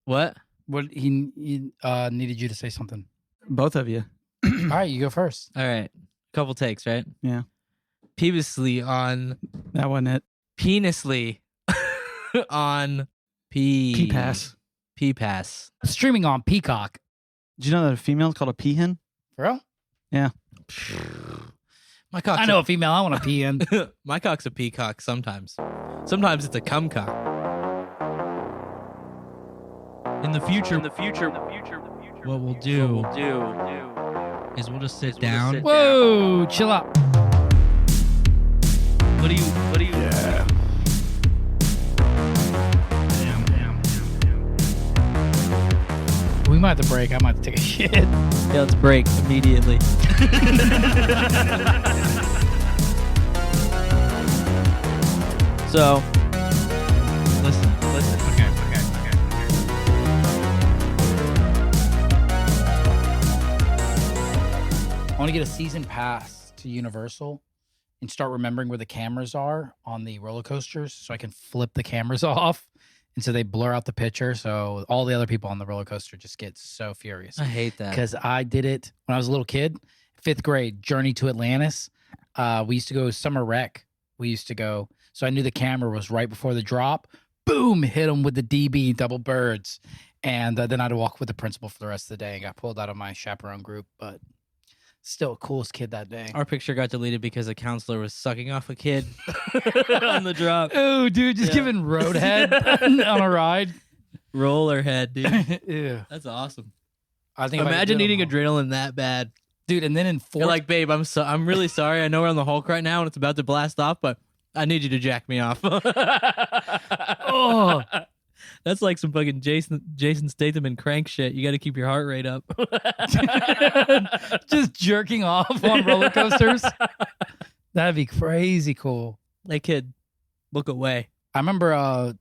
What? What he needed you to say something. Both of you. All right, you go first. All right. Couple takes, right? Yeah. Penisly on That wasn't it. penisly on P-Pass. P-Pass. Streaming on Peacock. Did you know that a female is called a peahen? For real? Yeah. My cock's I know a female I want to pee in. My cock's a peacock sometimes. Sometimes it's a cum cock. In the future, what we'll do is we'll just sit down. Whoa, chill out. What do you? Yeah. We might have to break. I might have to take a shit. Yeah, let's break immediately. So, listen. Okay. I want to get a season pass to Universal and start remembering where the cameras are on the roller coasters so I can flip the cameras off. And so they blur out the picture. So all the other people on the roller coaster just get so furious. I hate that. Because I did it when I was a little kid, 5th grade, Journey to Atlantis. We used to go summer rec. We used to go. So I knew the camera was right before the drop. Boom, hit him with the DB, double birds. And then I'd walk with the principal for the rest of the day and got pulled out of my chaperone group. But still coolest kid that day. Our picture got deleted because a counselor was sucking off a kid on the drop. Oh, dude, just giving roadhead on a ride. Roller head, dude. Ew. That's awesome. I think if I could Imagine do it, eating I'm adrenaline that bad. dude. And then in 4th, You're like, babe, I'm really sorry. I know we're on the Hulk right now and it's about to blast off, but I need you to jack me off. oh, That's like some fucking Jason Statham and crank shit. You got to keep your heart rate up. just jerking off on roller coasters. That'd be crazy cool. Hey, kid, look away. I remember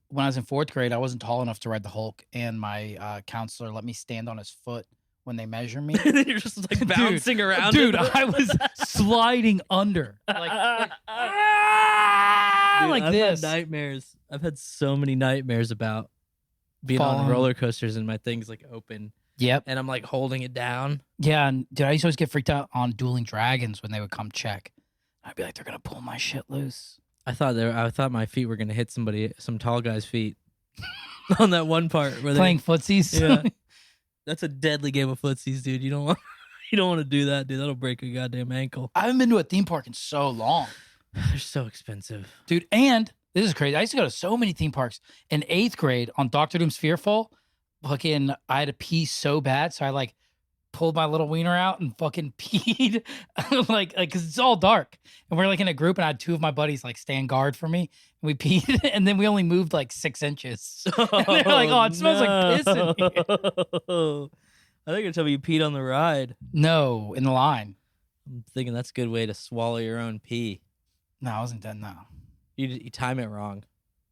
when I was in 4th grade, I wasn't tall enough to ride the Hulk, and my counselor let me stand on his foot when they measure me. You're just like bouncing around. Dude, I was sliding under. Like Dude, like I've this. had nightmares. I've had so many nightmares about being Falling. on roller coasters and my thing's like open Yep. and I'm like holding it down. Yeah, and dude, I used to always get freaked out on Dueling Dragons when they would come check. I'd be like, they're gonna pull my shit loose. I thought my feet were gonna hit some tall guy's feet on that one part where Playing footsies. Yeah, that's a deadly game of footsies, dude. You don't want to do that, dude. That'll break a goddamn ankle. I haven't been to a theme park in so long. They're so expensive, Dude, and this is crazy. I used to go to so many theme parks. In 8th grade on Dr. Doom's Fearful, fucking, I had to pee so bad. So I like pulled my little wiener out and fucking peed. like, cause it's all dark. And we're like in a group and I had 2 of my buddies like stand guard for me. And we peed and then we only moved like 6 inches. And they're like, oh, it smells like piss in here. I think you're telling me you peed on the ride. No, in the line. I'm thinking that's a good way to swallow your own pee. No, I wasn't done now. You time it wrong.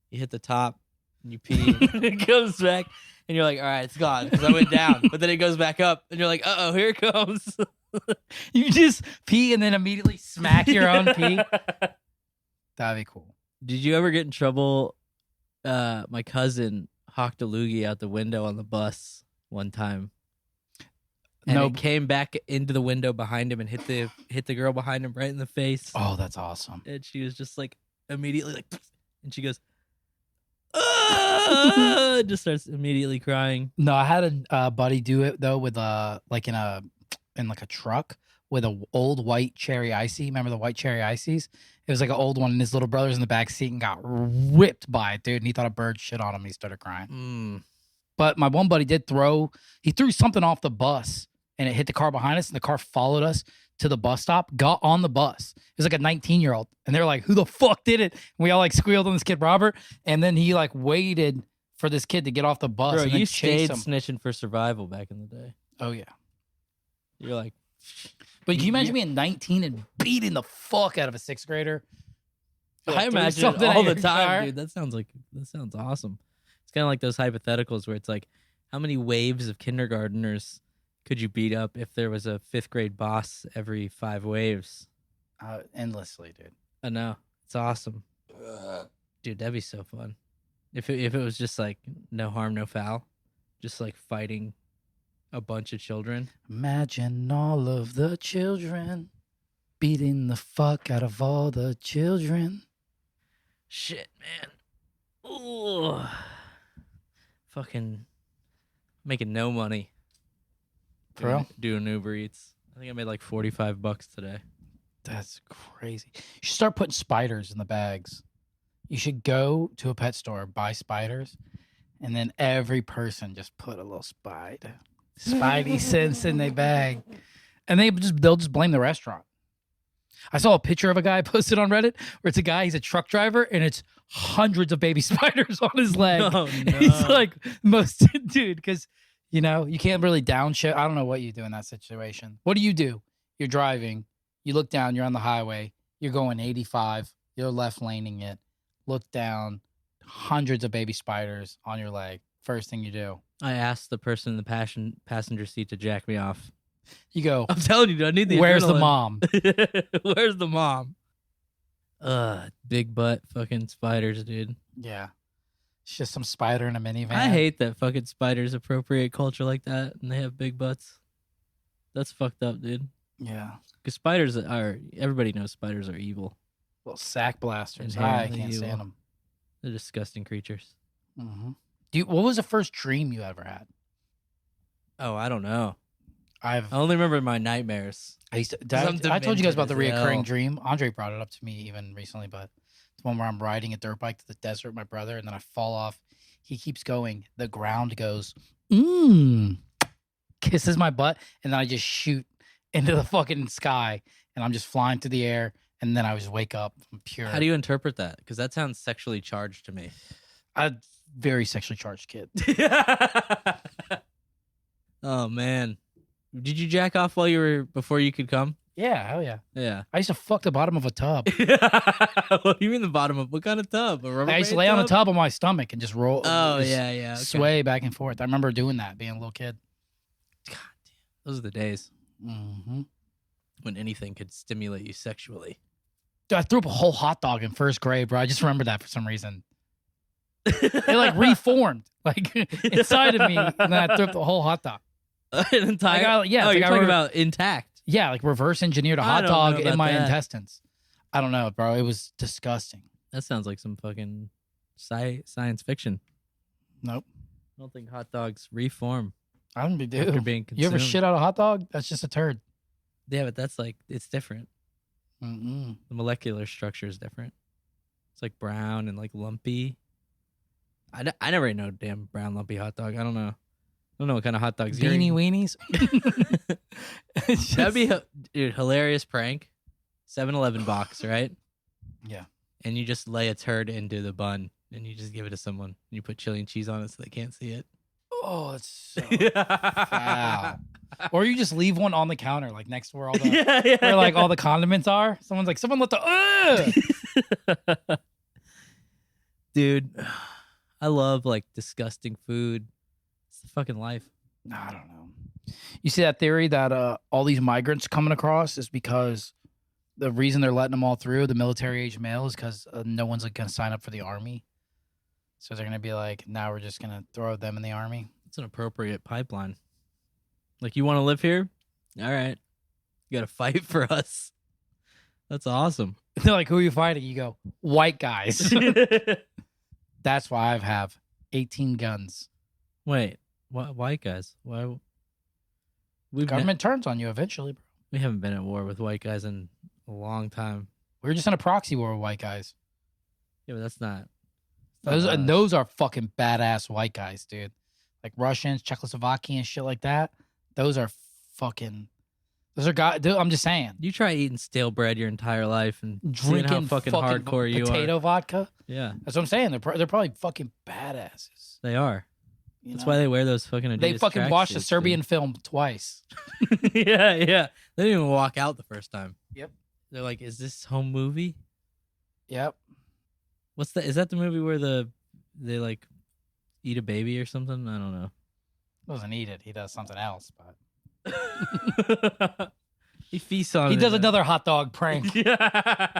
You hit the top, and you pee, and it goes back, and you're like, all right, it's gone, because I went down. But then it goes back up, and you're like, uh-oh, here it comes. You just pee and then immediately smack your own pee. That'd be cool. Did you ever get in trouble? My cousin hawked a loogie out the window on the bus one time. And No. it came back into the window behind him and hit the girl behind him right in the face. Oh, that's awesome. And she was just like immediately like, and she goes, ah! Just starts immediately crying. No, I had a buddy do it though with like in a truck with a old white cherry icy. Remember the white cherry ices? It was like an old one, and his little brother's in the back seat and got whipped by it, dude. And he thought a bird shit on him. And he started crying. But my one buddy threw something off the bus, and it hit the car behind us, and the car followed us to the bus stop, got on the bus. It was like a 19-year-old. And they were like, who the fuck did it? And we all like squealed on this kid, Robert. And then he like waited for this kid to get off the bus. Bro, and then you chased stayed him. snitching for survival back in the day. Oh, yeah. You're like, But can you imagine being 19 and beating the fuck out of a 6th grader? I imagine it something all in the your time, car. dude. That sounds awesome. It's kind of like those hypotheticals where it's like, how many waves of kindergartners could you beat up if there was a 5th grade boss every 5 waves? Endlessly, dude. I know. It's awesome. Dude, that'd be so fun. If it was just like no harm, no foul. just like fighting a bunch of children. Imagine all of the children beating the fuck out of all the children. Shit, man. Ooh. Fucking making no money. For real? Doing Uber Eats. I think I made like $45 today. That's crazy. You should start putting spiders in the bags. You should go to a pet store, buy spiders, and then every person just put a little Spidey sense in their bag. And they'll just blame the restaurant. I saw a picture of a guy posted on Reddit where it's a guy, he's a truck driver, and it's hundreds of baby spiders on his leg. Oh, no. He's like, dude, because, you know, you can't really downshift. I don't know what you do in that situation. What do? You're driving. You look down. You're on the highway. You're going 85. You're left laning it. Look down. Hundreds of baby spiders on your leg. First thing you do. I asked the person in the passenger seat to jack me off. You go, I'm telling you, dude, I need the where's the adrenaline. mom? Where's the mom? Big butt fucking spiders, dude. Yeah. It's just some spider in a minivan. I hate that fucking spiders appropriate culture like that and they have big butts. That's fucked up, dude. Yeah. Because everybody knows spiders are evil. Little sack blasters. I Inherently can't stand evil. them. They're disgusting creatures. Mm-hmm. What was the first dream you ever had? Oh, I don't know. I I only remember my nightmares. used to, I'm I told you guys demented about the as hell. reoccurring dream. Andre brought it up to me even recently, but it's one where I'm riding a dirt bike to the desert with my brother, and then I fall off. He keeps going. The ground goes, kisses my butt, and then I just shoot into the fucking sky, and I'm just flying through the air, and then I just wake up. I'm pure. How do you interpret that? Because that sounds sexually charged to me. A very sexually charged kid. Oh, man. Did you jack off before you could come? Yeah, hell yeah. Yeah. I used to fuck the bottom of a tub. What do you mean the bottom of what kind of tub? A I used to Rubbermaid lay on the tub on my stomach and just roll. Oh, just yeah. Okay. sway back and forth. I remember doing that, being a little kid. God damn. Those are the days Mm-hmm. when anything could stimulate you sexually. Dude, I threw up a whole hot dog in first grade, bro. I just remember that for some reason. It like reformed, like inside of me, and then I threw up the whole hot dog. An entire. Oh, you're talking about intact. Yeah, like reverse engineered a I hot don't dog know in about my that. intestines. I don't know, bro. It was disgusting. That sounds like some fucking science fiction. Nope. I don't think hot dogs reform I don't be after dude. being You ever consumed. shit out a hot dog? That's just a turd. Yeah, but that's like it's different. Mm-mm. The molecular structure is different. It's like brown and like lumpy. I never ate no damn brown lumpy hot dog. I don't know. I don't know what kind of hot dogs you're Beanie eating. weenies. It's That'd be just- dude, hilarious prank. 7-Eleven box, right? Yeah. And you just lay a turd into the bun and you just give it to someone. And you put chili and cheese on it so they can't see it. Oh, it's so foul. Or you just leave one on the counter, like next to where all the yeah. where like all the condiments are. Someone's like, someone let the Dude, I love like disgusting food. It's the fucking life. I don't know. You see that theory that all these migrants coming across is because the reason they're letting them all through, the military age male, is because no one's like, going to sign up for the army. So they're going to be like, now we're just going to throw them in the army. It's an appropriate pipeline. Like, you want to live here? All right. You got to fight for us. That's awesome. They're like, who are you fighting? You go, white guys. That's why I have 18 guns. Wait, what? White guys? Why? Government turns on you eventually, bro. We haven't been at war with white guys in a long time. We were just in a proxy war with white guys. Yeah, but that's not. Those are fucking badass white guys, dude. Like Russians, Czechoslovakian, shit like that. Those are guys. Dude, I'm just saying. You try eating stale bread your entire life and seeing Drinking how fucking hardcore you are. potato vodka. Yeah, That's what I'm saying. They're probably fucking badasses. they are. you That's know? why they wear those fucking Adidas They fucking watched the tracksuits, Serbian film twice. dude. yeah. They didn't even walk out the first time. Yep. They're like, "Is this home movie? Yep. What's that? Is that the movie where they like eat a baby or something? I don't know." Doesn't eat it. He does something else, but He feasts on he it. does another hot dog prank. Yeah.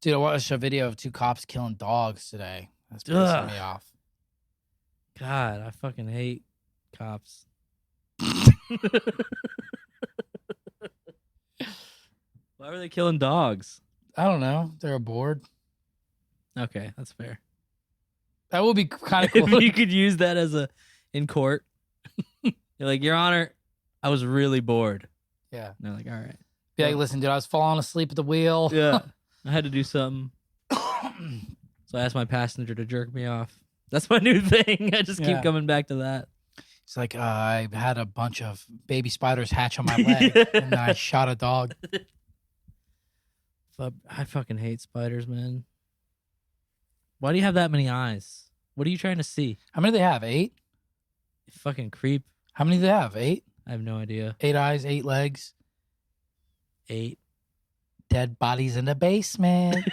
Dude, I watched a video of two cops killing dogs today. That's pissing Ugh. me off. God, I fucking hate cops. Why were they killing dogs? I don't know. They're bored. Okay, that's fair. That would be kind of cool. If you could use that as in court. You're like, Your Honor, I was really bored. Yeah. And they're like, all right. Be like, listen, dude, I was falling asleep at the wheel. Yeah. I had to do something. So I asked my passenger to jerk me off. That's my new thing. I just keep coming back to that. It's like, I had a bunch of baby spiders hatch on my leg, and then I shot a dog. I fucking hate spiders, man. Why do you have that many eyes? What are you trying to see? How many do they have? 8? You fucking creep. How many do they have? 8? I have no idea. 8 eyes, 8 legs. 8. Dead bodies in the basement.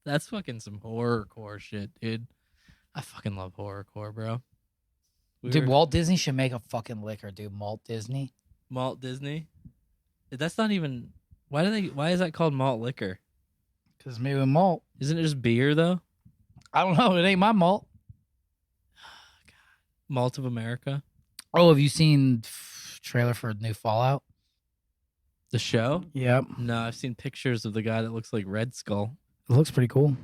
That's fucking some horrorcore shit, dude. I fucking love horrorcore, bro. Dude, Walt Disney should make a fucking liquor, dude. Malt Disney. Malt Disney? That's not even... Why is that called malt liquor? Because maybe with malt. Isn't it just beer, though? I don't know. It ain't my malt. Malt of America? Oh, have you seen trailer for a new Fallout? The show? Yep. No, I've seen pictures of the guy that looks like Red Skull. It looks pretty cool.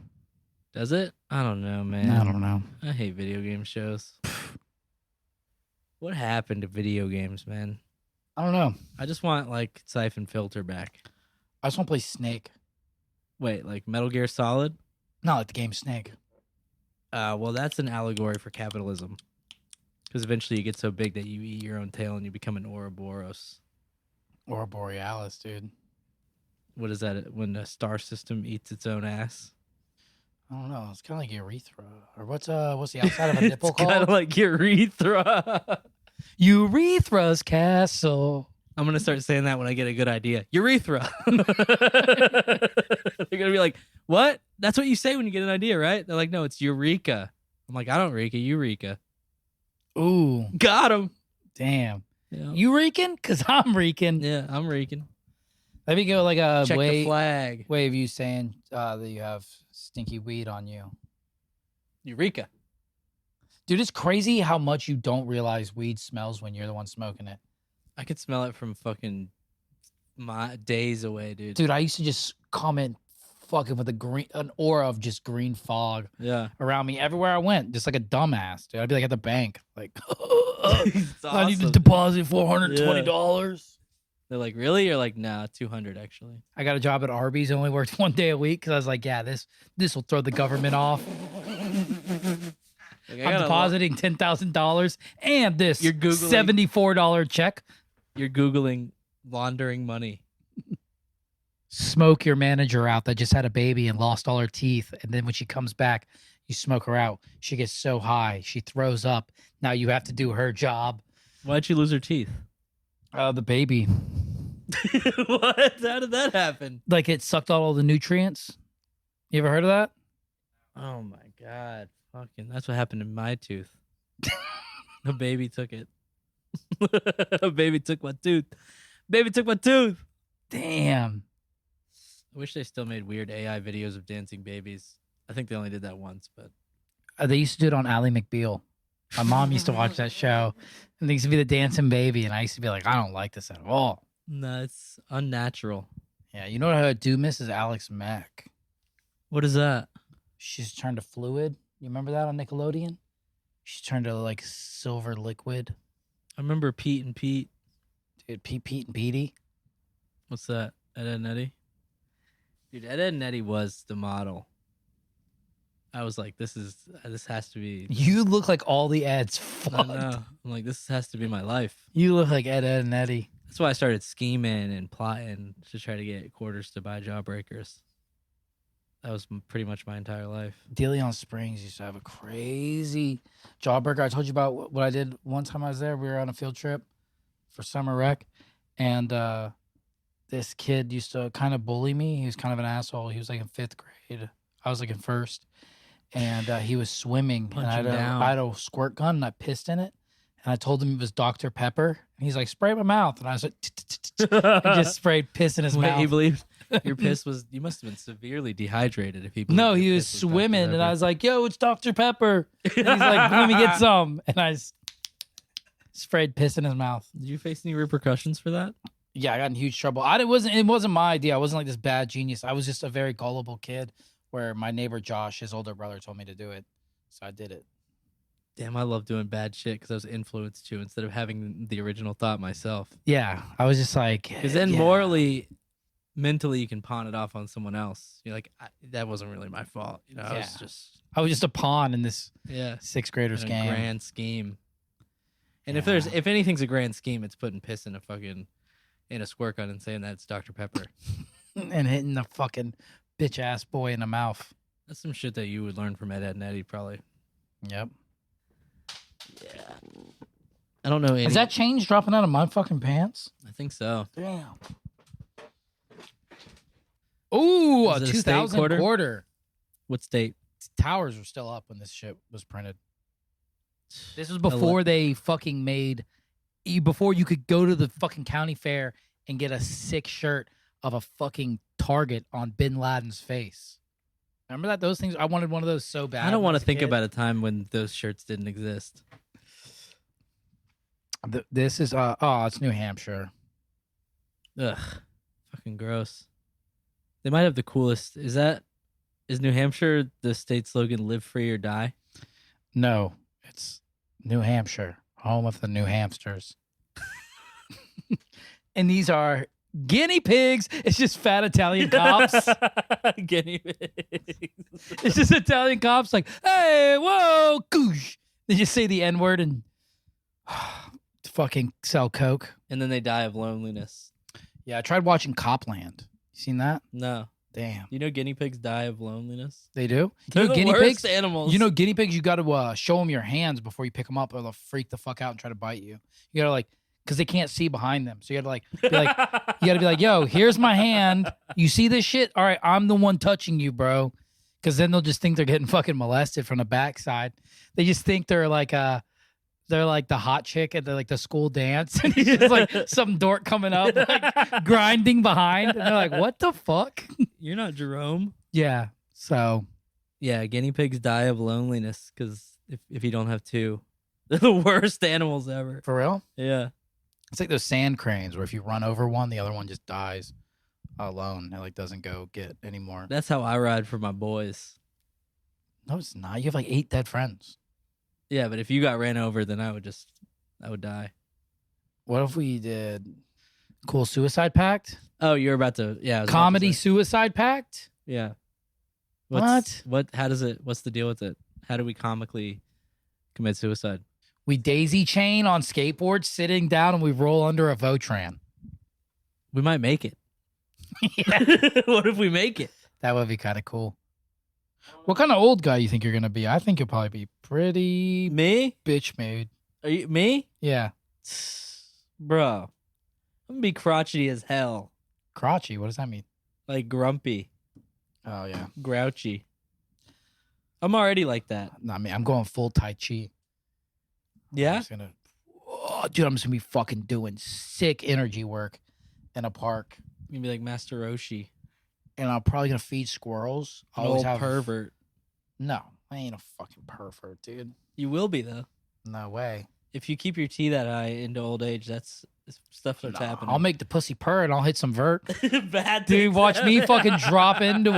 Does it? I don't know, man. I don't know. I hate video game shows. What happened to video games, man? I don't know. I just want, like, Siphon Filter back. I just want to play Snake. Wait, like Metal Gear Solid? Not like the game Snake. Well, that's an allegory for capitalism. Because eventually you get so big that you eat your own tail and you become an Ouroboros. Or Borealis, dude. What is that? When the star system eats its own ass? I don't know. It's kind of like urethra. Or what's the outside of a nipple It's kind called? of like urethra. Urethra's castle. I'm going to start saying that when I get a good idea. Urethra. They're going to be like, what? That's what you say when you get an idea, right? They're like, no, it's Eureka. I'm like, I don't Eureka, Eureka. Ooh. Got him. Damn. Yeah. You reeking? Because I'm reeking. Yeah, I'm reeking. Let me go like a Check the way flag. of you saying that you have stinky weed on you. Eureka. Dude, it's crazy how much you don't realize weed smells when you're the one smoking it. I could smell it from fucking my days away, dude. Dude, I used to just comment fucking with an aura of just green fog Yeah. around me everywhere I went, just like a dumbass, dude. I'd be like at the bank, like, It's I need to awesome. deposit $420. They're like, really? You're like, nah, 200 actually. I got a job at Arby's. I only worked 1 day a week because I was like, yeah, this will throw the government off. Like, I'm depositing $10,000 and this You're Googling- $74 check. You're Googling laundering money. Smoke your manager out that just had a baby and lost all her teeth. And then when she comes back, you smoke her out. She gets so high. She throws up. Now you have to do her job. Why'd you lose her teeth? The baby. What? How did that happen? Like it sucked out all the nutrients. You ever heard of that? Oh my God. Fucking, that's what happened to my tooth. A baby took it. A baby took my tooth. Baby took my tooth. Damn. I wish they still made weird AI videos of dancing babies. I think they only did that once, but They used to do it on Ally McBeal. My mom used to watch that show. And they used to be the dancing baby. And I used to be like, I don't like this at all. no, it's unnatural. Yeah, you know what I do miss is Alex Mack. What is that? She's turned to fluid. You remember that on Nickelodeon? She turned to like silver liquid. I remember Pete and Pete. Dude, Pete and Petey. What's that? Ed, Ed and Eddie? Dude, Ed, Ed and Eddie was the model. I was like, this has to be. You look like all the ads. I Fucked. know. I'm like, this has to be my life. You look like Ed, and Eddie. That's why I started scheming and plotting to try to get quarters to buy Jawbreakers. That was pretty much my entire life. Deleon Springs used to have a crazy Jawbreaker. I told you about what I did one time I was there. We were on a field trip for summer rec. And this kid used to kind of bully me. He was kind of an asshole. He was like in 5th grade. I was like in 1st. And he was swimming. Punch And him down. I had a squirt gun and I pissed in it. And I told him it was Dr. Pepper. And he's like, spray my mouth. And I was like, I just sprayed piss in his Wait, mouth. he believed Your piss was. You must have been severely dehydrated if he. No, believed he your was piss Dr. swimming, and I Pepper. was like, "Yo, it's Dr. Pepper." And he's like, "Let me get some," and I sprayed piss in his mouth. Did you face any repercussions for that? Yeah, I got in huge trouble. It wasn't my idea. I wasn't like this bad genius. I was just a very gullible kid. Where my neighbor Josh, his older brother, told me to do it, so I did it. Damn, I love doing bad shit because I was influenced to instead of having the original thought myself. Yeah, I was just like, Because then morally, mentally, you can pawn it off on someone else. You're like, that wasn't really my fault. You know, I was I was just a pawn in this yeah, sixth grader's in a game. grand scheme. And Yeah. if anything's a grand scheme, it's putting piss in a squirt gun and saying that's Dr. Pepper. And hitting the fucking bitch ass boy in the mouth. That's some shit that you would learn from Ed, Ed and Eddie, probably. Yep. Yeah. I don't know any. Is that change dropping out of my fucking pants? I think so. Damn. Ooh, Is a it a state 2000 quarter? quarter. What state? Towers were still up when this shit was printed. This was before they fucking before you could go to the fucking county fair and get a sick shirt of a fucking target on Bin Laden's face. Remember that? Those things, I wanted one of those so bad. I don't when I want to was a think kid. about a time when those shirts didn't exist. This is it's New Hampshire. Ugh. Fucking gross. They might have the coolest. Is New Hampshire the state slogan "Live free or die"? No, it's New Hampshire, home of the new hamsters. And these are guinea pigs. It's just fat Italian cops. Guinea pigs. It's just Italian cops like, hey, whoa, goosh. They just say the N-word and fucking sell coke. And then they die of loneliness. Yeah, I tried watching Copland. You seen that? No. Damn. You know guinea pigs die of loneliness? They do? They're You know the guinea worst pigs? animals. You know guinea pigs, you got to show them your hands before you pick them up or they'll freak the fuck out and try to bite you. You got to like, because they can't see behind them. So you got to like, be like, you got to be like, yo, here's my hand. You see this shit? All right, I'm the one touching you, bro. Because then they'll just think they're getting fucking molested from the backside. They just think they're like the hot chick at the school dance. And it's just like some dork coming up, like grinding behind. And they're like, what the fuck? You're not Jerome. Yeah. So Yeah, guinea pigs die of loneliness because if you don't have two, they're the worst animals ever. for real? Yeah. It's like those sand cranes where if you run over one, the other one just dies alone. It like doesn't go get anymore. That's how I ride for my boys. No, it's not. You have like 8 dead friends. Yeah, but if you got ran over, then I would die. What if we did cool suicide pact? Oh, you're about to, yeah. I was about to Comedy say. suicide pact? Yeah. What? What's the deal with it? How do we comically commit suicide? We daisy chain on skateboards sitting down and we roll under a Votran. We might make it. Yeah. What if we make it? That would be kind of cool. What kind of old guy you think you're going to be? I think you'll probably be pretty Me? bitch made. Are you me? Yeah. Bro. I'm gonna be crotchety as hell. Crotchy. What does that mean? Like grumpy, Oh, yeah. grouchy. I'm already like that. No, I mean, I'm going full Tai Chi. I'm Yeah? just gonna, dude, I'm just gonna be fucking doing sick energy work in a park, You're gonna be like Master Roshi. and I'm probably gonna feed squirrels. An Always old have pervert. No, I ain't a fucking pervert, dude. You will be though. No way. If you keep your T that high into old age, stuff starts Nah, happening. I'll make the pussy purr and I'll hit some vert. Bad Dude, things watch me happen. fucking drop in on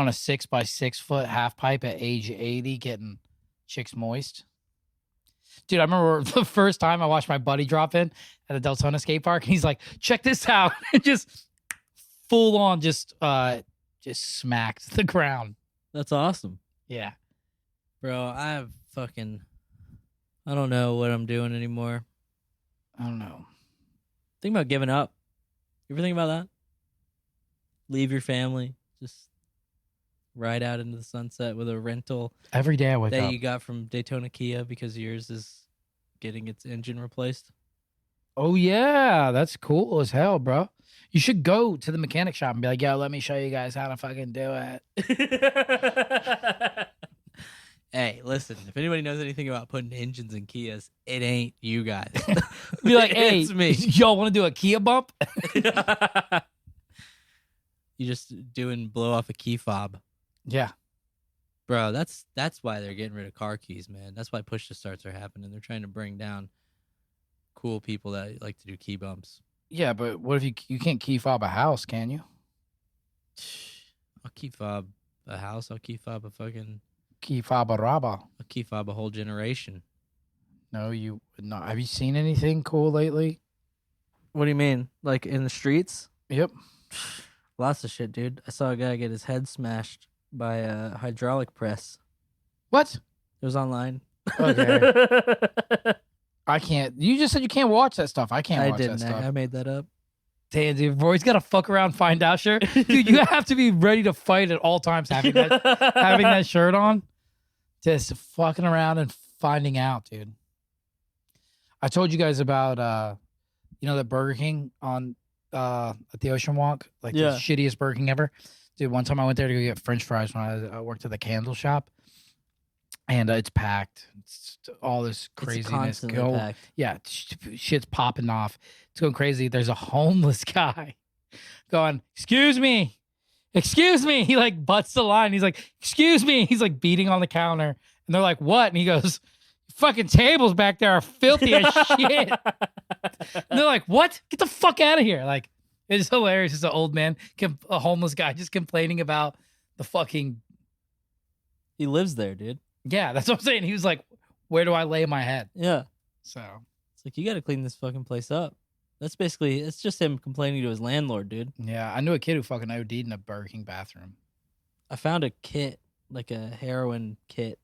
a 6x6 foot half pipe at age 80, getting chicks moist. Dude, I remember the first time I watched my buddy drop in at a Deltona skate park. And he's like, check this out. And just full on just smacked the ground. That's awesome. Yeah. Bro, I don't know what I'm doing anymore. I don't know. Think about giving up. You ever think about that? Leave your family. Just ride out into the sunset with a rental Every day I wake that up. you got from Daytona Kia because yours is getting its engine replaced. Oh, yeah. That's cool as hell, bro. You should go to the mechanic shop and be like, yo, let me show you guys how to fucking do it. Hey, listen, if anybody knows anything about putting engines in Kias, it ain't you guys. Be like, hey, It's me. y'all want to do a Kia bump? You just blow off a key fob. Yeah. Bro, that's why they're getting rid of car keys, man. That's why push to starts are happening. They're trying to bring down cool people that like to do key bumps. Yeah, but what if you can't key fob a house, can you? I'll key fob a house. I'll key fob a fucking. Key fob a raba. I'll key fob a whole generation. No, you would not. Have you seen anything cool lately? What do you mean? Like in the streets? Yep. Lots of shit, dude. I saw a guy get his head smashed by a hydraulic press. What? It was online. Okay. I can't. You just said you can't watch that stuff. I can't watch that stuff. I made that up. Damn, dude, Roy's got to fuck around, find out shirt. Dude, you have to be ready to fight at all times having that shirt on. Just fucking around and finding out, dude. I told you guys about the Burger King on at the Ocean Walk, like the shittiest Burger King ever. Dude, one time I went there to go get French fries when I worked at the candle shop, and it's packed. It's all this craziness. Packed. Yeah, shit's popping off. It's going crazy. There's a homeless guy going, excuse me. He like butts the line. He's like, excuse me. He's like beating on the counter. And they're like, what? And he goes, fucking tables back there are filthy as shit. And they're like, what? Get the fuck out of here. Like, it's hilarious. It's an old man, a homeless guy just complaining about the fucking. He lives there, dude. Yeah, that's what I'm saying. He was like, where do I lay my head? Yeah. So. It's like, you got to clean this fucking place up. That's basically, it's just him complaining to his landlord, dude. Yeah, I knew a kid who fucking OD'd in a Burger King bathroom. I found a kit, like a heroin kit,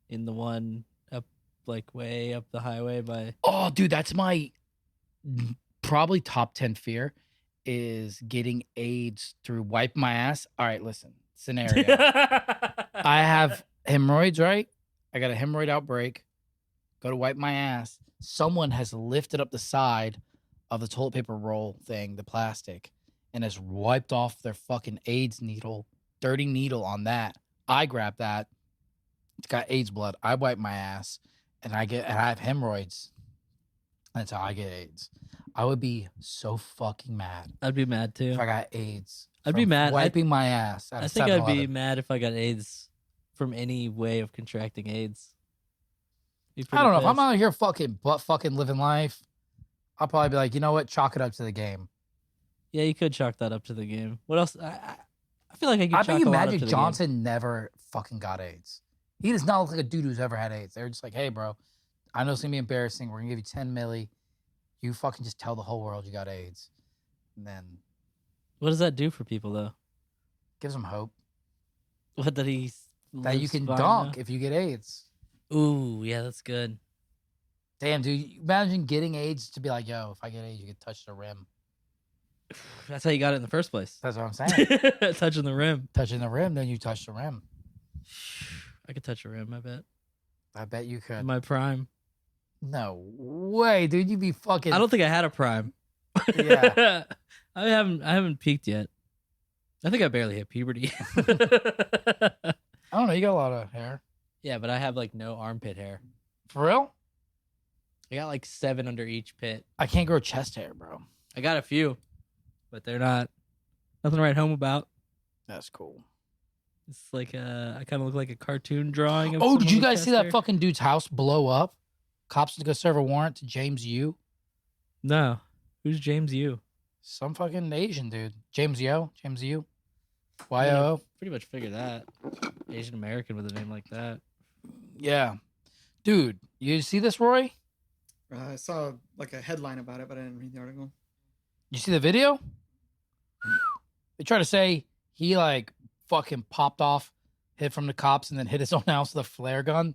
in the one up, like way up the highway by. Oh, dude, that's my probably top 10 fear is getting AIDS through wipe my ass. All right, listen, scenario. I have hemorrhoids, right? I got a hemorrhoid outbreak. Go to wipe my ass. Someone has lifted up the side of the toilet paper roll thing, the plastic, and has wiped off their fucking AIDS needle, dirty needle on that. I grab that. It's got AIDS blood. I wipe my ass, and I have hemorrhoids. That's how I get AIDS. I would be so fucking mad. I'd be mad too. If I got AIDS. I'd be mad. Wiping my ass. I think I'd be mad if I got AIDS from any way of contracting AIDS. I don't know. If I'm out here fucking living life, I'll probably be like, you know what? Chalk it up to the game. Yeah, you could chalk that up to the game. What else? I feel like I could. I chalk think a lot up Magic to the Johnson game. never fucking got AIDS. He does not look like a dude who's ever had AIDS. They're just like, hey, bro, I know it's gonna be embarrassing. We're gonna give you 10 milli. You fucking just tell the whole world you got AIDS, and then What does that do for people though? gives them hope What that he that you lives can fine dunk now? if you get AIDS. Ooh, yeah, that's good. Damn, dude, imagine getting AIDS to be like, yo, if I get AIDS, you can touch the rim. That's how you got it in the first place. That's what I'm saying. Touching the rim. Touching the rim, then you touch the rim. I could touch a rim. I bet. I bet you could. In my prime. No way, dude. You'd be fucking. I don't think I had a prime. Yeah. I haven't peaked yet. I think I barely hit puberty. I don't know. You got a lot of hair. Yeah, but I have like no armpit hair. For real? I got like 7 under each pit. I can't grow chest hair, bro. I got a few, but they're nothing to write home about. That's cool. It's like I kind of look like a cartoon drawing. Of Oh, did someone you with guys chest see that hair. fucking dude's house blow up? Cops to go serve a warrant to James Yu. No, who's James Yu? Some fucking Asian dude. James Yu. I Y-O-O. pretty much figured that. Asian American with a name like that. Yeah. Dude, you see this, Roy? I saw like a headline about it, but I didn't read the article. You see the video? They try to say he like fucking popped off, hid from the cops, and then hit his own house with a flare gun.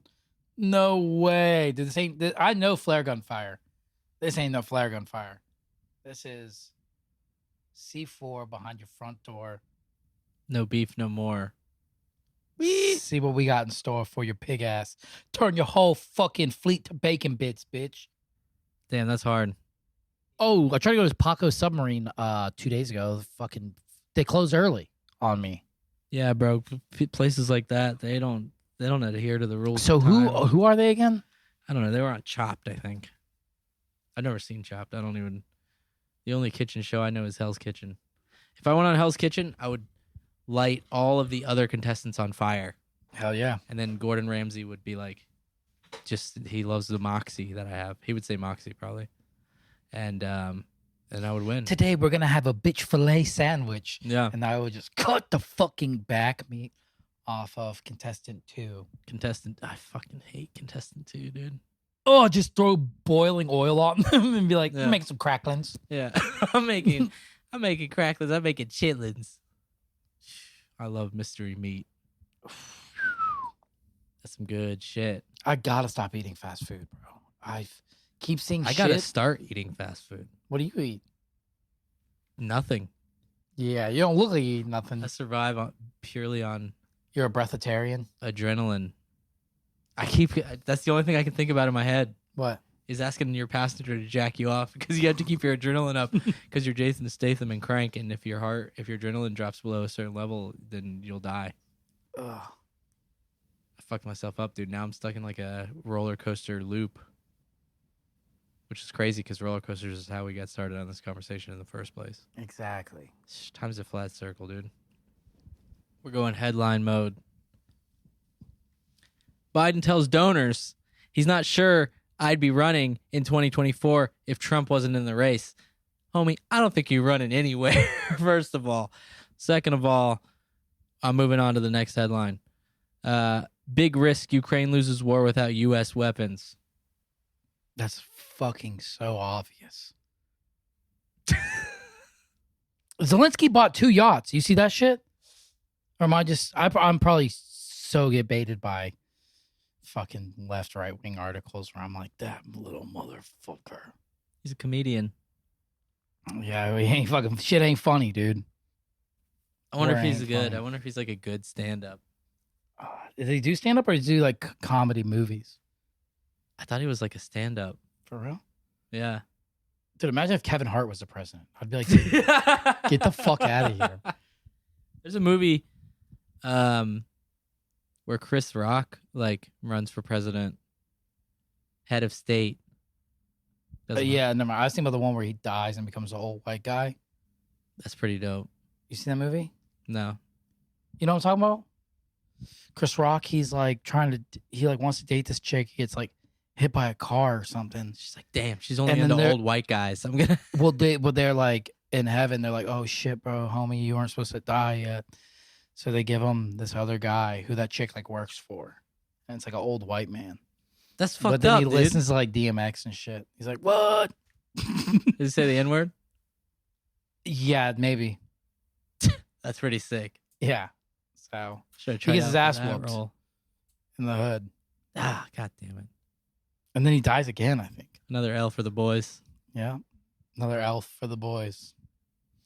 No way. Dude, I know flare gun fire. This ain't no flare gun fire. This is C4 behind your front door. No beef, no more. See what we got in store for your pig ass. Turn your whole fucking fleet to bacon bits, bitch. Damn, that's hard. Oh, I tried to go to Paco Submarine 2 days ago. Fucking, they closed early on me. Yeah, bro. Places like that, they don't adhere to the rules. So of time. who are they again? I don't know. They were on Chopped, I think. I've never seen Chopped. The only kitchen show I know is Hell's Kitchen. If I went on Hell's Kitchen, I would light all of the other contestants on fire. Hell yeah. And then Gordon Ramsay would be like, he loves the moxie that I have. He would say moxie probably. And I would win. Today we're gonna have a bitch fillet sandwich. Yeah. And I would just cut the fucking back meat off of contestant 2. I fucking hate contestant 2, dude. Oh, just throw boiling oil on them and be like, Yeah. make some cracklings. Yeah. I'm making cracklings. I'm making chitlins. I love mystery meat. That's some good shit. I gotta stop eating fast food, bro. I keep seeing I shit. gotta start eating fast food. What do you eat? Nothing. Yeah, you don't look like you eat nothing. I survive purely on You're a breatharian. adrenaline. That's the only thing I can think about in my head What? is asking your passenger to jack you off because you have to keep your adrenaline up because you're Jason Statham and Crank, and if your adrenaline drops below a certain level, then you'll die. Ugh. I fucked myself up, dude. Now I'm stuck in like a roller coaster loop, which is crazy because roller coasters is how we got started on this conversation in the first place. Exactly. Time's a flat circle, dude. We're going headline mode. Biden tells donors he's not sure I'd be running in 2024 if Trump wasn't in the race. Homie, I don't think you're running anywhere, first of all. Second of all, I'm moving on to the next headline. Big risk, Ukraine loses war without U.S. weapons. That's fucking so obvious. Zelensky bought 2 yachts. You see that shit? Or am I just... I'm probably so get baited by fucking left, right-wing articles where I'm like, that little motherfucker. He's a comedian. Yeah, he ain't fucking... Shit ain't funny, dude. I wonder Or if he's ain't good. funny. I wonder if he's like a good stand-up. Does he do stand-up or does he do, like, comedy movies? I thought he was like a stand-up. For real? Yeah. Dude, imagine if Kevin Hart was the president. I'd be like, dude, get the fuck out of here. There's a movie where Chris Rock like runs for president, head of state. Yeah, never mind. I was thinking about the one where he dies and becomes an old white guy. That's pretty dope. You see that movie? No. You know what I'm talking about? Chris Rock, he's like he like wants to date this chick. He gets like hit by a car or something. She's like, damn, she's only And then into they're- old white guys. I'm gonna. Well, they're like in heaven. They're like, oh shit, bro, homie, you weren't supposed to die yet. So they give him this other guy who that chick like works for, and it's like an old white man. That's But fucked then up, he dude. listens to like DMX and shit. He's like, what? Did he say the N word? Yeah, maybe. That's pretty sick. Yeah. So Should I he try gets his out ass for that whooped role? in the hood, Ah, god damn it! and then he dies again. I think. Another L for the boys. Yeah. Another elf for the boys.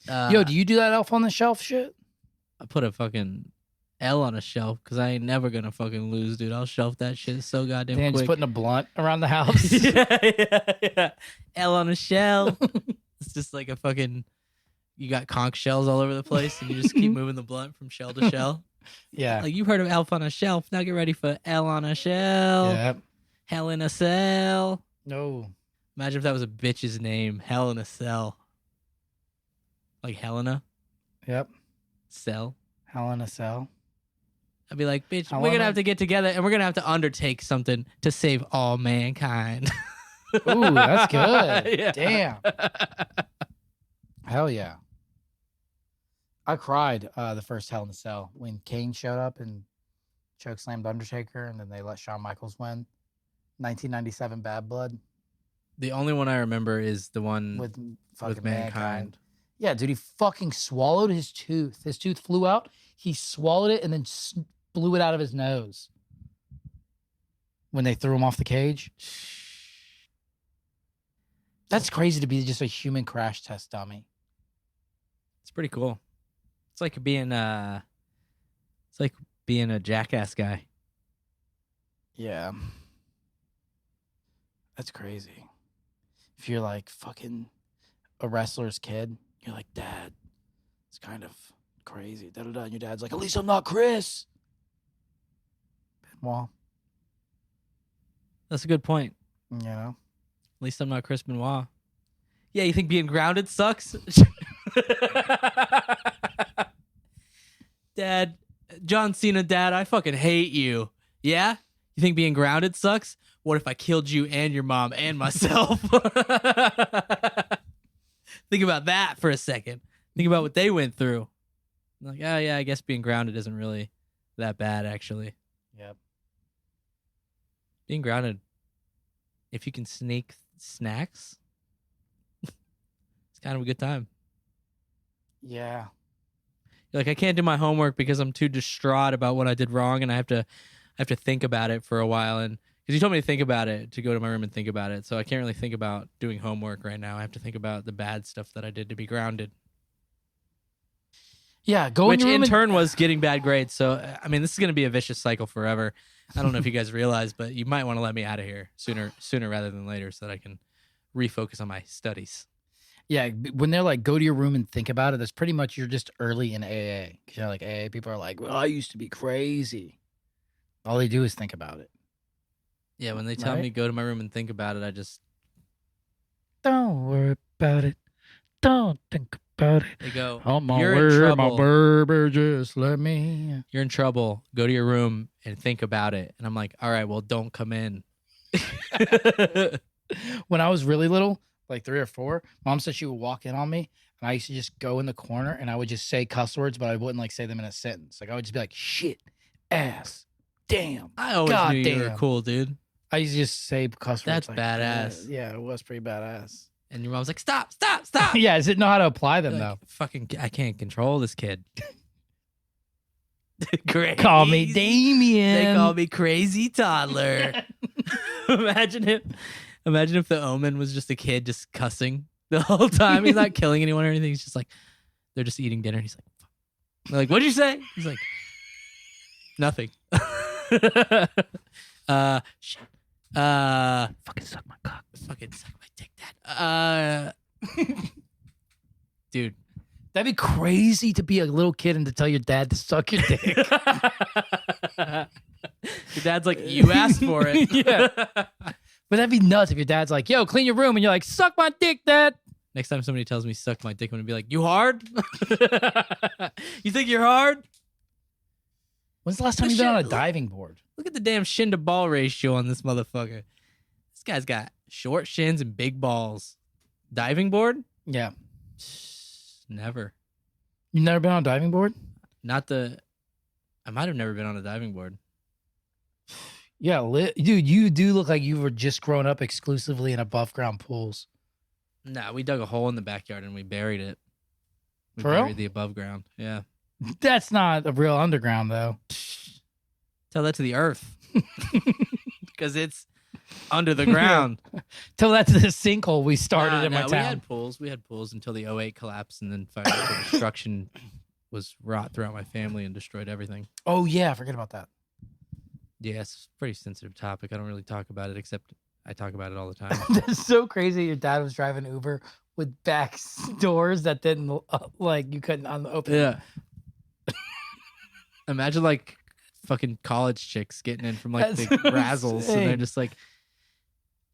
Uh, Yo, do you do that elf on the shelf shit? I put a fucking L on a shelf because I ain't never gonna fucking lose, dude. I'll shelf that shit so goddamn Then just quick. putting a blunt around the house. yeah. L on a shell. It's just like a fucking. You got conch shells all over the place, and you just keep moving the blunt from shell to shell. Yeah. Like you've heard of Elf on a Shelf. Now get ready for L on a Shell. Yeah. Helena Cell. No. Imagine if that was a bitch's name. Helena Cell. Like Helena Yep. Cell. Helena Cell. I'd be like, bitch, we're Helena- gonna have to get together and we're gonna have to undertake something to save all mankind. Ooh, that's good. Yeah. Damn. Hell yeah. I cried the first Hell in a Cell when Kane showed up and chokeslammed Undertaker, and then they let Shawn Michaels win. 1997 Bad Blood The only one I remember is the one with fucking with Mankind. mankind. Yeah, dude, he fucking swallowed his tooth. His tooth flew out. He swallowed it and then blew it out of his nose when they threw him off the cage. That's crazy to be just a human crash test dummy. It's pretty cool. It's like being a jackass guy. Yeah. That's crazy. If you're like fucking a wrestler's kid, you're like, Dad, it's kind of crazy. Da, da, da. And your dad's like, at least I'm not Chris. Well, That's a good point. you know. At least I'm not Chris Benoit. Yeah, you think being grounded sucks? Dad, John Cena, Dad, I fucking hate you. Yeah? You think being grounded sucks? What if I killed you and your mom and myself? Think about that for a second. Think about what they went through. I'm like, oh yeah, I guess being grounded isn't really that bad, actually. Yep. Being grounded, if you can sneak snacks, it's kind of a good time. Yeah. You're like, I can't do my homework because I'm too distraught about what I did wrong, and I have to think about it for a while. And because you told me to think about it, to go to my room and think about it, so I can't really think about doing homework right now. I have to think about the bad stuff that I did to be grounded. Yeah, go Which in your room in turn was getting bad grades. So, I mean, this is going to be a vicious cycle forever. I don't know if you guys realize, but you might want to let me out of here sooner rather than later so that I can refocus on my studies. Yeah, when they're like, go to your room and think about it, that's pretty much you're just early in AA. Because you're like, AA people are like, well, I used to be crazy. All they do is think about it. Yeah, when they tell me go to my room and think about it, I just... Don't worry about it. Don't think about it. They go, I'm gonna you're in wear my trouble. Burberry, just let me. You're in trouble. Go to your room and think about it. And I'm like, all right, well, don't come in. When I was really little, like 3 or 4, Mom said she would walk in on me, and I used to just go in the corner and I would just say cuss words, but I wouldn't like say them in a sentence. Like I would just be like, shit, ass, damn. I always God knew you were damn. cool, dude. I used to just say cuss words. That's badass. Yeah, it was pretty badass. And your mom's like, stop, stop, stop. Yeah, I didn't know how to apply them You're though. like, fucking, I can't control this kid. Great. Call me Damien. They call me crazy toddler. Imagine if the Omen was just a kid just cussing the whole time. He's not killing anyone or anything. He's just like, they're just eating dinner. He's like, fuck. They're like, what'd you say? He's like, nothing. Shit. Fucking suck my cock. Fucking suck my dick, Dad. Dude. That'd be crazy to be a little kid and to tell your dad to suck your dick. Your dad's like, you asked for it. Yeah. But that'd be nuts if your dad's like, yo, clean your room. And you're like, suck my dick, Dad. Next time somebody tells me suck my dick, I'm going to be like, you hard? You think you're hard? When's the last time you've been on a diving board? Look at the damn shin to ball ratio on this motherfucker. This guy's got short shins and big balls. Diving board? Yeah. Never. You've never been on a diving board? I might have never been on a diving board. Yeah, dude, you do look like you were just growing up exclusively in above ground pools. Nah, we dug a hole in the backyard and we buried it. We For real? buried the above ground. Yeah. That's not a real underground, though. Tell that to the earth. Because it's under the ground. Tell that to the sinkhole we started in my We town. had pools. We had pools until the '08 collapse, and then financial destruction was wrought throughout my family and destroyed everything. Oh, yeah, forget about that. Yeah, it's a pretty sensitive topic. I don't really talk about it, except I talk about it all the time. That's so crazy. Your dad was driving Uber with back doors that didn't, like, you couldn't open. Yeah. Imagine, like, fucking college chicks getting in from, like, That's the razzles, and they're insane. just like,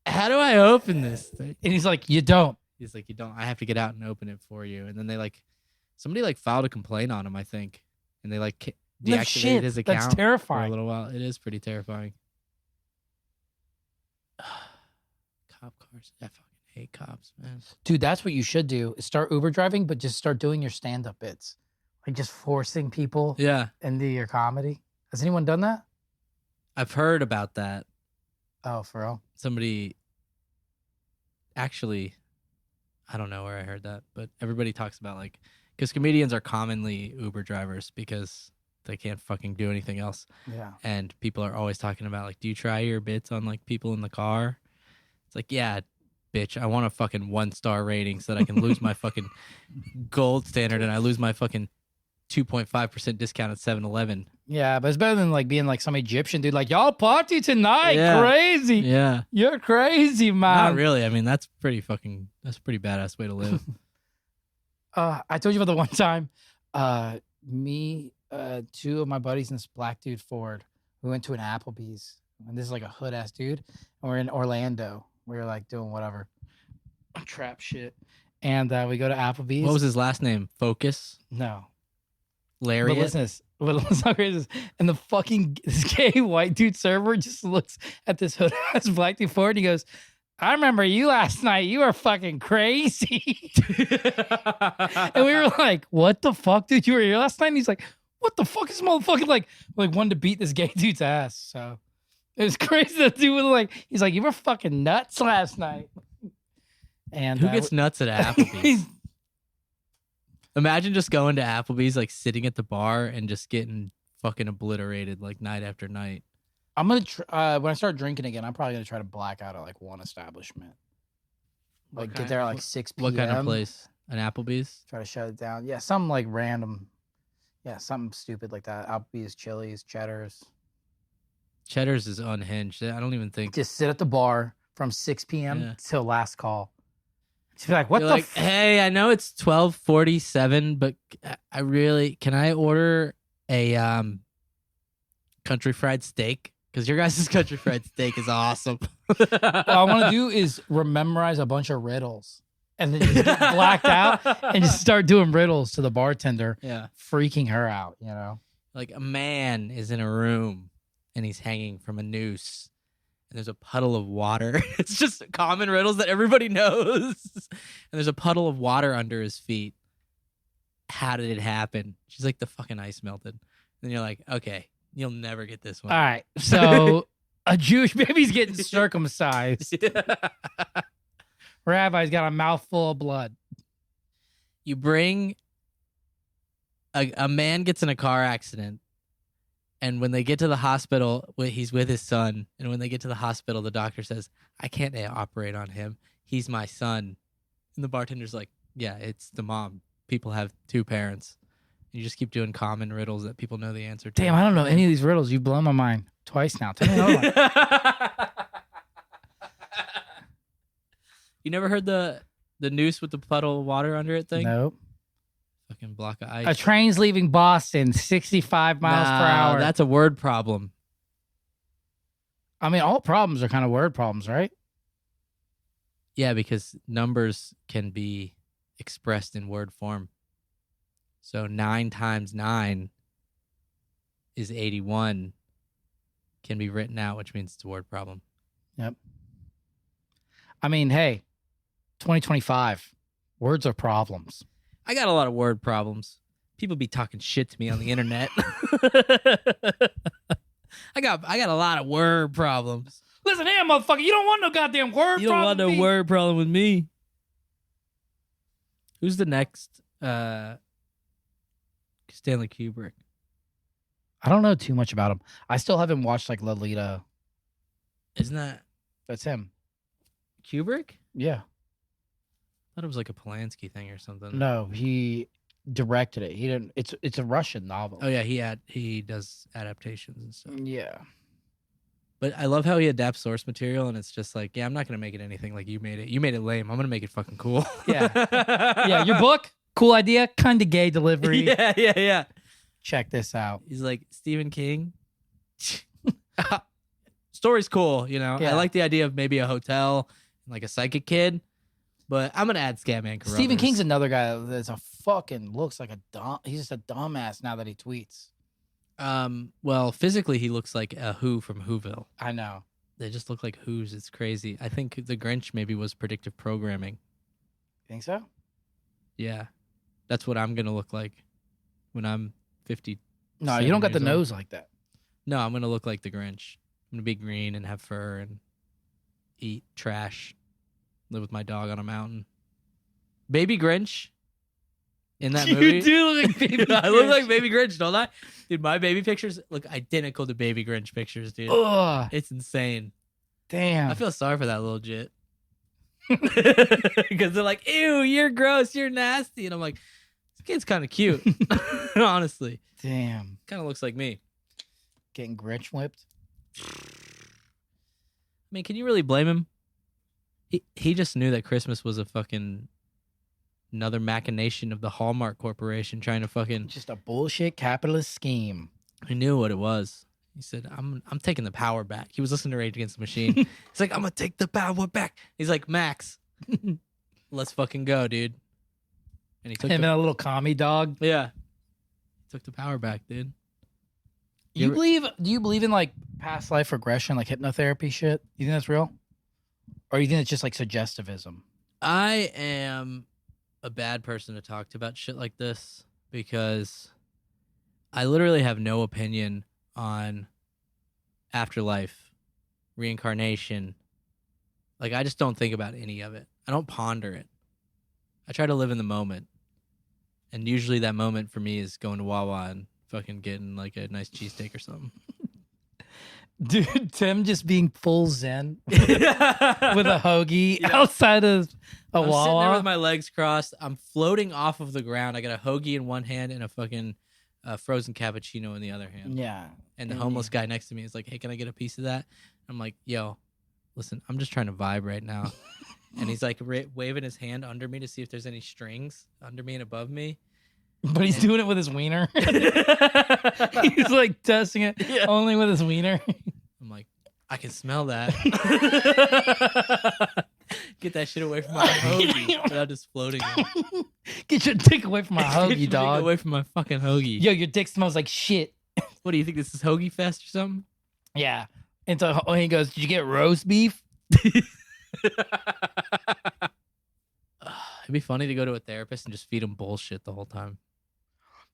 how do I open this thing? And he's like, you don't. He's like, you don't. I have to get out and open it for you. And then they, like, somebody, like, filed a complaint on him, I think. And they, like, No deactivated shit, his that's account for a terrifying. little while. It is pretty terrifying. Cop cars. I fucking hate cops, man. Dude, that's what you should do. Is start Uber driving, but just start doing your stand-up bits. Like just forcing people Yeah. into your comedy. Has anyone done that? I've heard about that. Oh, for real? Somebody actually, I don't know where I heard that, but everybody talks about, like, because comedians are commonly Uber drivers because they can't fucking do anything else. Yeah. And people are always talking about, like, do you try your bits on, like, people in the car? It's like, yeah, bitch, I want a fucking 1-star rating so that I can lose my fucking gold standard and I lose my fucking 2.5% discount at 7-Eleven. Yeah, but it's better than like being like some Egyptian dude, like, y'all party tonight. Yeah. Crazy. Yeah. You're crazy, man. Not really. I mean, that's a pretty badass way to live. I told you about the one time, me, 2 of my buddies, and this black dude, Ford, we went to an Applebee's. And this is like a hood ass dude. And we're in Orlando. We were like doing whatever. Trap shit. And we go to Applebee's. What was his last name? Focus? No. Larry? But listen, listen how crazy this is. And the fucking this gay white dude server just looks at this hood ass black dude forward and he goes, I remember you last night. You were fucking crazy. And we were like, what the fuck, dude? You were here last night? And he's like, what the fuck is this motherfucker like wanted to beat this gay dude's ass. So it was crazy. That dude was like, he's like, you were fucking nuts last night. And Who gets nuts at Applebee's? Imagine just going to Applebee's, like sitting at the bar and just getting fucking obliterated like night after night. I'm going to when I start drinking again, I'm probably going to try to black out at like one establishment. Like get there at like 6 p.m. What kind of place? An Applebee's? Try to shut it down. Yeah, something like random. Yeah, something stupid like that. Applebee's, Chili's, Cheddar's. Cheddar's is unhinged. I don't even think. Just sit at the bar from 6 p.m. till last call. Just be like, what You're the like, hey, I know it's 12:47, but I really can I order a country fried steak? Because your guys' country fried steak is awesome. What I want to do is memorize a bunch of riddles and then just get blacked out and just start doing riddles to the bartender, freaking her out, you know? Like a man is in a room and he's hanging from a noose and there's a puddle of water. It's just common riddles that everybody knows. And there's a puddle of water under his feet. How did it happen? She's like, the fucking ice melted. And you're like, okay, you'll never get this one. All right. So a Jewish baby's getting circumcised. Rabbi's got a mouthful of blood. You bring a man gets in a car accident, and when they get to the hospital, he's with his son, and when they get to the hospital, the doctor says, I can't operate on him. He's my son. And the bartender's like, yeah, it's the mom. People have two parents. You just keep doing common riddles that people know the answer to. Damn, I don't know any of these riddles. You've blown my mind twice now. Tell me another one. You never heard the noose with the puddle of water under it thing? Nope. Fucking block of ice. A train's leaving Boston 65 miles per hour. That's a word problem. I mean, all problems are kind of word problems, right? Yeah, because numbers can be expressed in word form. So 9 times 9 is 81. Can be written out, which means it's a word problem. Yep. I mean, hey, 2025, words are problems. I got a lot of word problems. People be talking shit to me on the internet. I got a lot of word problems. Listen here, motherfucker. You don't want no goddamn word problem. You don't want no word problem with me. Who's the next Stanley Kubrick? I don't know too much about him. I still haven't watched like Lolita. Isn't that That's him. Kubrick? Yeah. I thought it was like a Polanski thing or something. No, he directed it. He didn't. It's a Russian novel. Oh yeah, he does adaptations and stuff. Yeah. But I love how he adapts source material, and it's just like, yeah, I'm not gonna make it anything like you made it. You made it lame. I'm gonna make it fucking cool. Yeah. Yeah. Your book, cool idea, kind of gay delivery. Yeah. Check this out. He's like Stephen King. Story's cool, you know. Yeah. I like the idea of maybe a hotel and like a psychic kid, but I'm gonna add Scatman Carruthers. Stephen King's another guy that's a fucking looks like a dumb. He's just a dumbass now that he tweets. Well, physically he looks like a Who from Whoville. I know. They just look like Who's. It's crazy. I think the Grinch maybe was predictive programming. Think so? Yeah, that's what I'm gonna look like when I'm 50. No, you don't got the nose like that. No, I'm gonna look like the Grinch. I'm gonna be green and have fur and eat trash. Live with my dog on a mountain. Baby Grinch in that movie. You do look like Baby Grinch. I look like Baby Grinch, don't I? Dude, my baby pictures look identical to Baby Grinch pictures, dude. Ugh, It's insane. damn. I feel sorry for that little jit. Because they're like, ew, you're gross, you're nasty. And I'm like, this kid's kind of cute. Honestly. Damn. Kind of looks like me. Getting Grinch whipped. I mean, can you really blame him? He just knew that Christmas was a fucking another machination of the Hallmark Corporation trying to fucking. Just a bullshit capitalist scheme. He knew what it was. He said, "I'm taking the power back." He was listening to Rage Against the Machine. He's like, "I'm gonna take the power back." He's like, "Max, let's fucking go, dude. And he took Him and a little commie dog. yeah. He took the power back, dude. Do you believe in like past life regression, like hypnotherapy shit? You think that's real? Or you think it's just like suggestivism? I am a bad person to talk to about shit like this because I literally have no opinion on afterlife, reincarnation. Like, I just don't think about any of it. I don't ponder it. I try to live in the moment. And usually that moment for me is going to Wawa and fucking getting like a nice cheesesteak or something. Dude, Tim just being full zen with a hoagie outside of a I'm Wawa. sitting there with my legs crossed. I'm floating off of the ground. I got a hoagie in one hand and a fucking frozen cappuccino in the other hand. Yeah. And the homeless guy next to me is like, hey, can I get a piece of that? I'm like, yo, listen, I'm just trying to vibe right now. And he's like waving his hand under me to see if there's any strings under me and above me. But he's doing it with his wiener. He's like testing it only with his wiener. I'm like, I can smell that. Get that shit away from my hoagie without just floating. Get your dick away from my Get hoagie, your dog. dick away from my fucking hoagie. Yo, your dick smells like shit. What do you think? This is Hoagie Fest or something? Yeah. And so he goes, did you get roast beef? It'd be funny to go to a therapist and just feed him bullshit the whole time.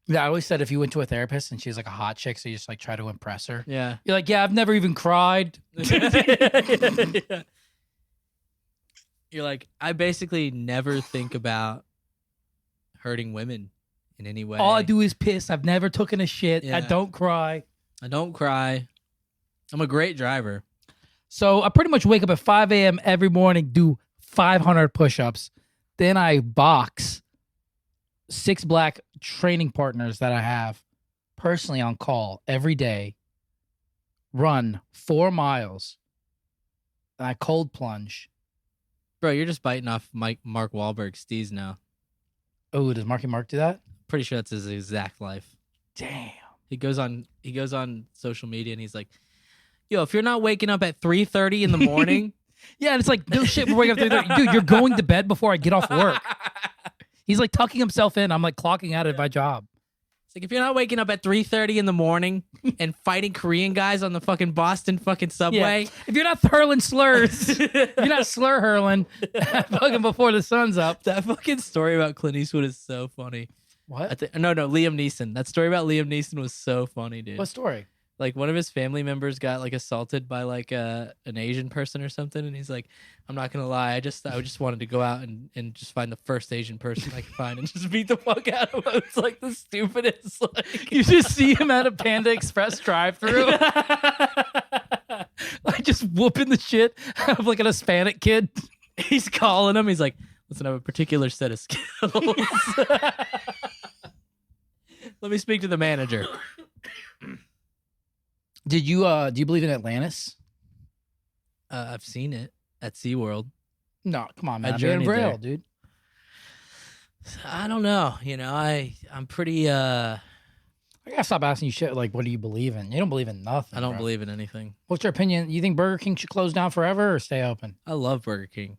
Yeah, I always said if you went to a therapist and she's like a hot chick, so you just like try to impress her. Yeah. You're like, yeah, I've never even cried. Yeah. You're like, I basically never think about hurting women in any way. All I do is piss. I've never taken a shit. I Yeah. don't cry. I don't cry. I'm a great driver. So I pretty much wake up at 5 a.m. every morning, do 500 push-ups. Then I box 6 black training partners that I have personally on call every day, run 4 miles, and I cold plunge. Bro, you're just biting off Mark Wahlberg's steez now. Oh, does Marky Mark do that? Pretty sure that's his exact life. Damn. He goes on social media and he's like, yo, if you're not waking up at 3:30 in the morning. Yeah, and it's like, no shit, we're waking up 3:30. Dude, you're going to bed before I get off work. He's like tucking himself in. I'm like clocking out at my job. It's like, if you're not waking up at 3:30 in the morning and fighting Korean guys on the fucking Boston fucking subway. Yeah. If you're not hurling slurs, if you're not slur hurling fucking before the sun's up. That fucking story about Clint Eastwood is so funny. What? No, Liam Neeson. That story about Liam Neeson was so funny, dude. What story? Like, one of his family members got like assaulted by like an Asian person or something, and he's like, I'm not gonna lie, I just wanted to go out and just find the first Asian person I could find and just beat the fuck out of him. It's like the stupidest. Like, You just see him at a Panda Express drive-through, like just whooping the shit out of like an Hispanic kid. he's calling him. He's like, listen, I have a particular set of skills. Let me speak to the manager. Do you believe in Atlantis? I've seen it at SeaWorld. No, come on, I man. I'm journeyed being real, there. dude. I don't know. You know, I'm pretty. I gotta stop asking you shit like, what do you believe in? You don't believe in nothing. I don't bro. believe in anything. What's your opinion? You think Burger King should close down forever or stay open? I love Burger King.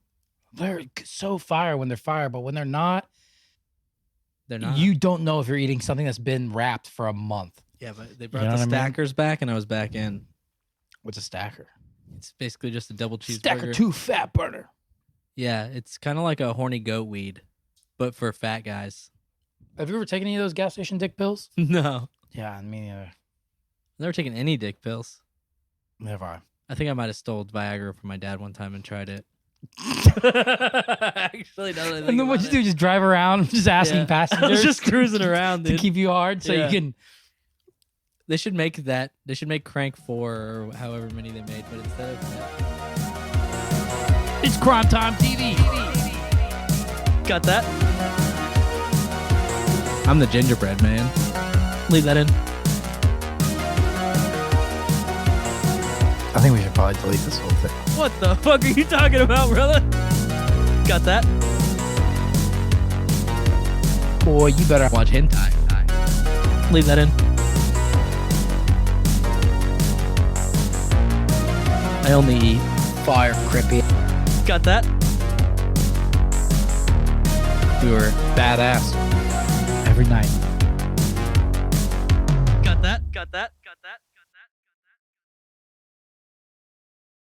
They're so fire when they're fire, but when they're not, They're not. you don't know if you're eating something that's been wrapped for a month. Yeah, but they brought know the what I mean? stackers back, and I was back in. What's a stacker? It's basically just a double cheeseburger. Stacker 2 fat burner. Yeah, it's kind of like a horny goat weed, but for fat guys. Have you ever taken any of those gas station dick pills? No, Yeah, me neither. I've never taken any dick pills. Never. I think I might have stole Viagra from my dad one time and tried it. Actually, now that I think And then what about you do? Just drive around, just asking Yeah. I passengers was just cruising around, to dude. keep you hard, so Yeah. you can. They should make that. They should make Crank 4 or however many they made, but instead of that. It's Crime Time TV. Got that? I'm the gingerbread man. Leave that in. I think we should probably delete this whole thing. What the fuck are you talking about, brother? Got that? Boy, you better. Watch hentai. Leave that in. I only eat. Fire, Crippy. Got that? We were badass every night. Got that? Got that?